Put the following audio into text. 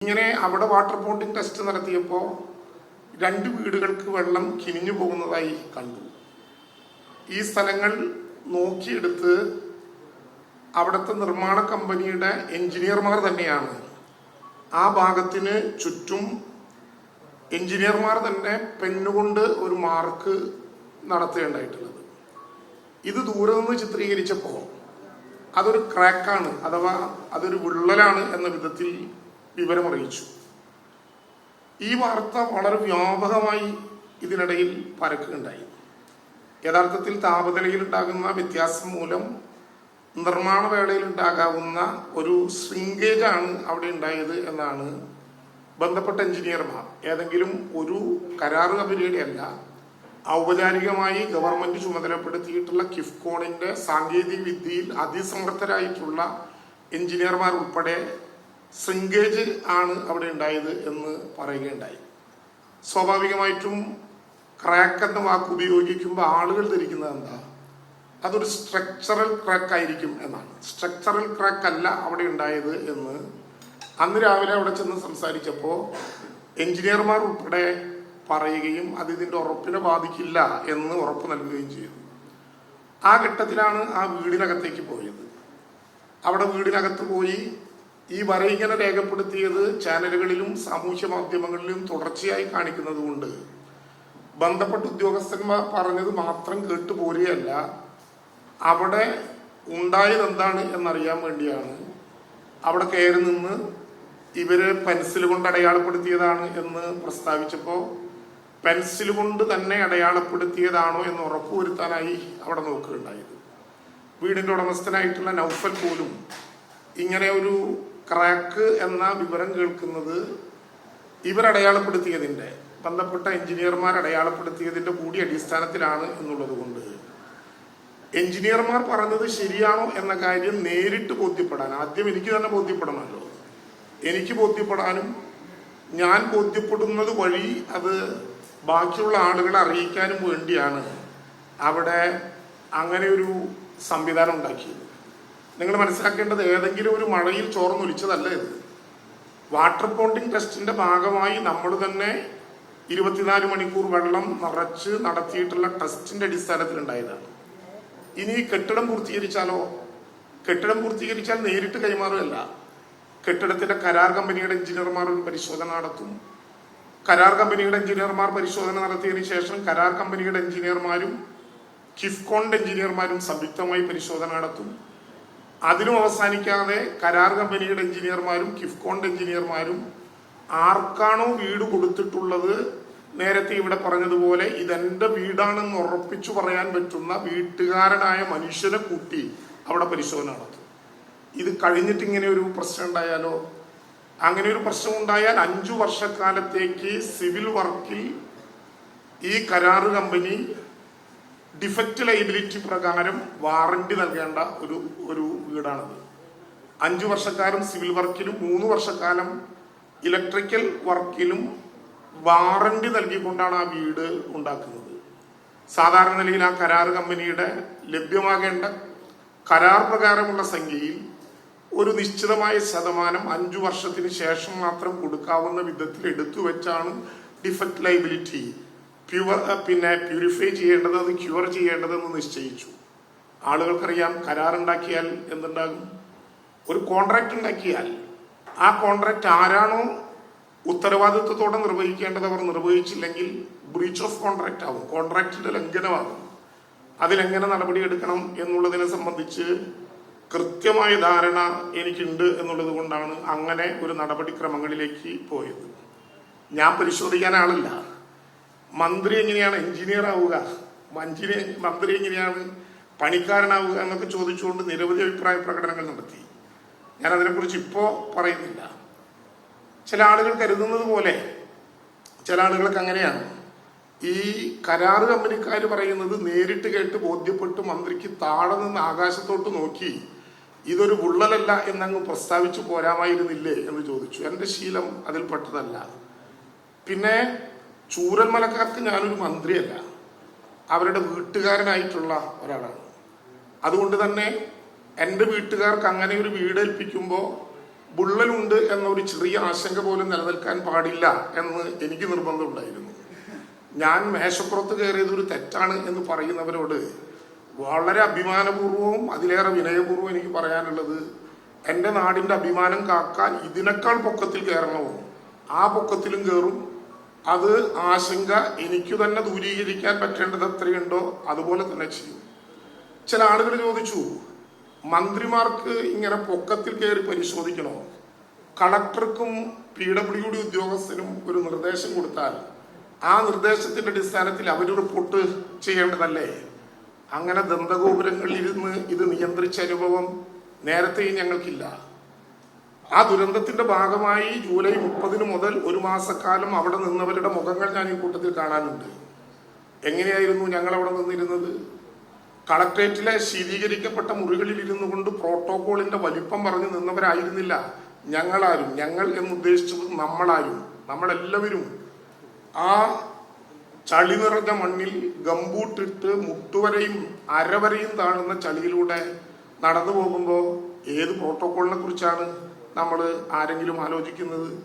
ഇങ്ങനെ അവിടെ water ponding test നടത്തിയപ്പോൾ 2 വീടുകൾക്ക് വെള്ളം കിനിഞ്ഞു പോകുന്നതായി കണ്ടു. ഈ സ്ഥലങ്ങൾ നോക്കിയെടുത്ത് അവിടുത്തെ നിർമ്മാണ കമ്പനിയുടെ എഞ്ചിനീയർമാർ തന്നെയാണ് ആ ഭാഗത്തിന് ചുറ്റും എഞ്ചിനീയർമാർ തന്നെ പെന്നുകൊണ്ട് ഒരു മാർക്ക് നടത്തേണ്ടതായിട്ടുള്ളത്. ഇത് ദൂരെ നിന്ന് ചിത്രീകരിച്ചപ്പോൾ അതൊരു ക്രാക്കാണ്, അഥവാ അതൊരു വിള്ളലാണ് എന്ന വിധത്തിൽ വിവരമറിയിച്ചു. ഈ വാർത്ത വളരെ വ്യാപകമായി ഇതിനിടയിൽ പരക്കുകയുണ്ടായി. യഥാർത്ഥത്തിൽ താപനിലയിൽ ഉണ്ടാകുന്ന വ്യത്യാസം മൂലം നിർമ്മാണ വേളയിൽ ഉണ്ടാകാവുന്ന ഒരു ശ്രിങ്കേജാണ് അവിടെ ഉണ്ടായത് എന്നാണ് ബന്ധപ്പെട്ട എഞ്ചിനീയർമാർ, ഏതെങ്കിലും ഒരു കരാർ കമ്പനിയുടെ അല്ല, ഔപചാരികമായി ഗവൺമെന്റ് ചുമതലപ്പെടുത്തിയിട്ടുള്ള കിഫ്കോണിന്റെ സാങ്കേതിക വിദ്യയിൽ അതിസമർത്ഥരായിട്ടുള്ള എഞ്ചിനീയർമാർ ഉൾപ്പെടെ ശ്രിങ്കേജ് ആണ് അവിടെ ഉണ്ടായത് എന്ന് പറയുകയുണ്ടായി. സ്വാഭാവികമായിട്ടും ക്രാക്ക് എന്ന വാക്ക് ഉപയോഗിക്കുമ്പോൾ ആളുകൾ ധരിക്കുന്നത് എന്താ, അതൊരു സ്ട്രക്ചറൽ ക്രാക്ക് ആയിരിക്കും എന്നാണ്. സ്ട്രക്ചറൽ ക്രാക്ക് അല്ല അവിടെ ഉണ്ടായത് എന്ന് അന്ന് രാവിലെ അവിടെ ചെന്ന് സംസാരിച്ചപ്പോൾ എഞ്ചിനീയർമാർ ഉൾപ്പെടെ പറയുകയും അത് ഇതിന്റെ ഉറപ്പിനെ ബാധിക്കില്ല എന്ന് ഉറപ്പ് നൽകുകയും ചെയ്തു. ആ ഘട്ടത്തിലാണ് ആ വീടിനകത്തേക്ക് പോയത്. അവിടെ വീടിനകത്ത് പോയി ഈ വര ഇങ്ങനെ രേഖപ്പെടുത്തിയത് ചാനലുകളിലും സാമൂഹ്യ മാധ്യമങ്ങളിലും തുടർച്ചയായി കാണിക്കുന്നത് കൊണ്ട് ബന്ധപ്പെട്ട ഉദ്യോഗസ്ഥന്മാർ പറഞ്ഞത് മാത്രം കേട്ടു പോരുകയല്ല, അവിടെ ഉണ്ടായത് എന്താണ് എന്നറിയാൻ വേണ്ടിയാണ് അവിടെ കയറി നിന്ന് ഇവര് പെൻസിൽ കൊണ്ട് അടയാളപ്പെടുത്തിയതാണ് എന്ന് പ്രസ്താവിച്ചപ്പോൾ പെൻസിൽ കൊണ്ട് തന്നെ അടയാളപ്പെടുത്തിയതാണോ എന്ന് ഉറപ്പുവരുത്താനായി അവിടെ നോക്കുകയുണ്ടായത്. വീടിന്റെ ഉടമസ്ഥനായിട്ടുള്ള നൗഫൽ പോലും ഇങ്ങനെ ഒരു ക്രാക്ക് എന്ന വിവരം കേൾക്കുന്നത് ഇവരടയാളപ്പെടുത്തിയതിന്റെ, ബന്ധപ്പെട്ട എഞ്ചിനീയർമാർ അടയാളപ്പെടുത്തിയതിന്റെ കൂടി അടിസ്ഥാനത്തിലാണ് എന്നുള്ളത് കൊണ്ട് എഞ്ചിനീയർമാർ പറഞ്ഞത് ശരിയാണോ എന്ന കാര്യം നേരിട്ട് ബോധ്യപ്പെടാൻ ആദ്യം എനിക്ക് തന്നെ ബോധ്യപ്പെടണമല്ലോ. എനിക്ക് ബോധ്യപ്പെടാനും ഞാൻ ബോധ്യപ്പെടുന്നത് വഴി അത് ബാക്കിയുള്ള ആളുകളെ അറിയിക്കാനും വേണ്ടിയാണ് അവിടെ അങ്ങനെ ഒരു സംവിധാനം ഉണ്ടാക്കിയത്. നിങ്ങൾ മനസ്സിലാക്കേണ്ടത് ഏതെങ്കിലും ഒരു മഴയിൽ ചോർന്നൊലിച്ചതല്ല ഇത്. വാട്ടർ പോണ്ടിങ് ടെസ്റ്റിന്റെ ഭാഗമായി നമ്മൾ തന്നെ 24 മണിക്കൂർ വെള്ളം നിറച്ച് നടത്തിയിട്ടുള്ള ടെസ്റ്റിന്റെ അടിസ്ഥാനത്തിൽ ഉണ്ടായതാണ്. ഇനി കെട്ടിടം പൂർത്തീകരിച്ചാലോ? കെട്ടിടം പൂർത്തീകരിച്ചാൽ നേരിട്ട് കൈമാറുകയല്ല. കെട്ടിടത്തിന്റെ കരാർ കമ്പനിയുടെ എഞ്ചിനീയർമാർ ഒരു പരിശോധന നടത്തും. കരാർ കമ്പനിയുടെ എഞ്ചിനീയർമാർ പരിശോധന നടത്തിയതിനു ശേഷം കരാർ കമ്പനിയുടെ എഞ്ചിനീയർമാരും കിഫ്കോണിന്റെ എഞ്ചിനീയർമാരും സംയുക്തമായി പരിശോധന നടത്തും. അതിനും അവസാനിക്കാതെ കരാർ കമ്പനിയുടെ എഞ്ചിനീയർമാരും കിഫ്കോണിന്റെ എഞ്ചിനീയർമാരും ആർക്കാണോ വീട് കൊടുത്തിട്ടുള്ളത്, നേരത്തെ ഇവിടെ പറഞ്ഞതുപോലെ ഇതെന്റെ വീടാണെന്ന് ഉറപ്പിച്ചു പറയാൻ പറ്റുന്ന വീട്ടുകാരനായ മനുഷ്യനെ കൂട്ടി അവിടെ പരിശോധന നടത്തും. ഇത് കഴിഞ്ഞിട്ട് ഇങ്ങനെ ഒരു പ്രശ്നം ഉണ്ടായാലോ? അങ്ങനെ ഒരു പ്രശ്നം ഉണ്ടായാൽ 5 വർഷക്കാലത്തേക്ക് സിവിൽ വർക്കിൽ ഈ കരാറ് കമ്പനി ഡിഫക്റ്റ് ലൈബിലിറ്റി പ്രകാരം വാറണ്ടി നൽകേണ്ട ഒരു വീടാണത്. 5 വർഷക്കാലം സിവിൽ വർക്കിലും 3 വർഷക്കാലം ഇലക്ട്രിക്കൽ വർക്കിലും വാറണ്ടി നൽകിക്കൊണ്ടാണ് ആ വീട് ഉണ്ടാക്കുന്നത്. സാധാരണ നിലയിൽ ആ കരാർ കമ്പനിയുടെ ലഭ്യമാകേണ്ട കരാർ പ്രകാരമുള്ള സംഖ്യയിൽ ഒരു നിശ്ചിതമായ ശതമാനം 5 വർഷത്തിന് ശേഷം മാത്രം കൊടുക്കാവുന്ന വിധത്തിൽ എടുത്തു വെച്ചാണ് ഡിഫക്റ്റ് ലൈബിലിറ്റി പ്യൂരിഫൈ ചെയ്യേണ്ടത്, അത് ക്യൂർ ചെയ്യേണ്ടതെന്ന് നിശ്ചയിച്ചു. ആളുകൾക്കറിയാം കരാർ ഉണ്ടാക്കിയാൽ എന്തുണ്ടാകും. ഒരു കോൺട്രാക്ട് ഉണ്ടാക്കിയാൽ ആ കോൺട്രാക്ട് ആരാണോ ഉത്തരവാദിത്വത്തോടെ നിർവഹിക്കേണ്ടത് അവർ നിർവഹിച്ചില്ലെങ്കിൽ ബ്രീച്ച് ഓഫ് കോൺട്രാക്ട് ആവും, കോൺട്രാക്റ്റിന്റെ ലംഘനമാകും. അതിലെങ്ങനെ നടപടിയെടുക്കണം എന്നുള്ളതിനെ സംബന്ധിച്ച് കൃത്യമായ ധാരണ എനിക്കുണ്ട് എന്നുള്ളത് കൊണ്ടാണ് അങ്ങനെ ഒരു നടപടിക്രമങ്ങളിലേക്ക് പോയത്. ഞാൻ പരിശോധിക്കാൻ ആളില്ല. മന്ത്രി എങ്ങനെയാണ് എഞ്ചിനീയർ ആവുക, മന്ത്രി എങ്ങനെയാണ് പണിക്കാരനാവുക എന്നൊക്കെ ചോദിച്ചുകൊണ്ട് നിരവധി അഭിപ്രായ പ്രകടനങ്ങൾ നടത്തി. ഞാൻ അതിനെക്കുറിച്ച് ഇപ്പോ പറയുന്നില്ല. ചില ആളുകൾ കരുതുന്നത് പോലെ ചില ആളുകൾക്ക് അങ്ങനെയാണ്. ഈ കരാറ് കമ്പനിക്കാർ പറയുന്നത് നേരിട്ട് കേട്ട് ബോധ്യപ്പെട്ട് മന്ത്രിക്ക് താഴെ നിന്ന് ആകാശത്തോട്ട് നോക്കി ഇതൊരു വിള്ളലല്ല എന്നങ്ങ് പ്രസ്താവിച്ചു പോരാമായിരുന്നില്ലേ എന്ന് ചോദിച്ചു. എൻ്റെ ശീലം അതിൽപ്പെട്ടതല്ല. പിന്നെ ചൂരൽമലക്കാർക്ക് ഞാനൊരു മന്ത്രിയല്ല, അവരുടെ വീട്ടുകാരനായിട്ടുള്ള ഒരാളാണ്. അതുകൊണ്ട് തന്നെ എൻ്റെ വീട്ടുകാർക്ക് അങ്ങനെ ഒരു വീട് ഏൽപ്പിക്കുമ്പോൾ വിള്ളലുണ്ട് എന്നൊരു ചെറിയ ആശങ്ക പോലും നിലനിൽക്കാൻ പാടില്ല എന്ന് എനിക്ക് നിർബന്ധമുണ്ടായിരുന്നു. ഞാൻ മേശപ്പുറത്ത് കയറിയത് ഒരു തെറ്റാണ് എന്ന് പറയുന്നവരോട് വളരെ അഭിമാനപൂർവവും അതിലേറെ വിനയപൂർവ്വം എനിക്ക് പറയാനുള്ളത്, എൻ്റെ നാടിൻ്റെ അഭിമാനം കാക്കാൻ ഇതിനേക്കാൾ പൊക്കത്തിൽ കയറണമോ ആ പൊക്കത്തിലും കയറും. അത് ആശങ്ക എനിക്ക് തന്നെ ദൂരീകരിക്കാൻ പറ്റേണ്ടത് എത്രയുണ്ടോ അതുപോലെ തന്നെ ചെയ്യും. ചില ആളുകൾ ചോദിച്ചു, മന്ത്രിമാർക്ക് ഇങ്ങനെ പൊക്കത്തിൽ കയറി പരിശോധിക്കണോ? കളക്ടർക്കും PWD ഉദ്യോഗസ്ഥനും ഒരു നിർദ്ദേശം കൊടുത്താൽ ആ നിർദ്ദേശത്തിന്റെ അടിസ്ഥാനത്തിൽ അവർ റിപ്പോർട്ട് ചെയ്യേണ്ടതല്ലേ? അങ്ങനെ ദന്തഗോപുരങ്ങളിൽ ഇരുന്ന് ഇത് നിയന്ത്രിച്ച അനുഭവം നേരത്തെയും ഞങ്ങൾക്കില്ല. ആ ദുരന്തത്തിന്റെ ഭാഗമായി ജൂലൈ 30 മുതൽ ഒരു മാസക്കാലം അവിടെ നിന്നവരുടെ മുഖങ്ങൾ ഞാൻ ഈ കൂട്ടത്തിൽ കാണാനുണ്ട്. എങ്ങനെയായിരുന്നു ഞങ്ങൾ അവിടെ നിന്നിരുന്നത്? കളക്ട്രേറ്റിലെ ശീതീകരിക്കപ്പെട്ട മുറികളിൽ ഇരുന്നു കൊണ്ട് പ്രോട്ടോകോളിന്റെ വലിപ്പം പറഞ്ഞു നിന്നവരായിരുന്നില്ല ഞങ്ങളാരും. ഞങ്ങൾ എന്നുദ്ദേശിച്ചത് നമ്മളെല്ലാവരും ആ ചളി നിറഞ്ഞ മണ്ണിൽ ഗംബൂട്ടിട്ട് മുട്ടുവരെയും അരവരെയും താഴുന്ന ചളിയിലൂടെ നടന്നു പോകുമ്പോൾ ഏത് പ്രോട്ടോകോളിനെ കുറിച്ചാണ് നമ്മൾ ആരെങ്കിലും ആലോചിക്കുന്നത്?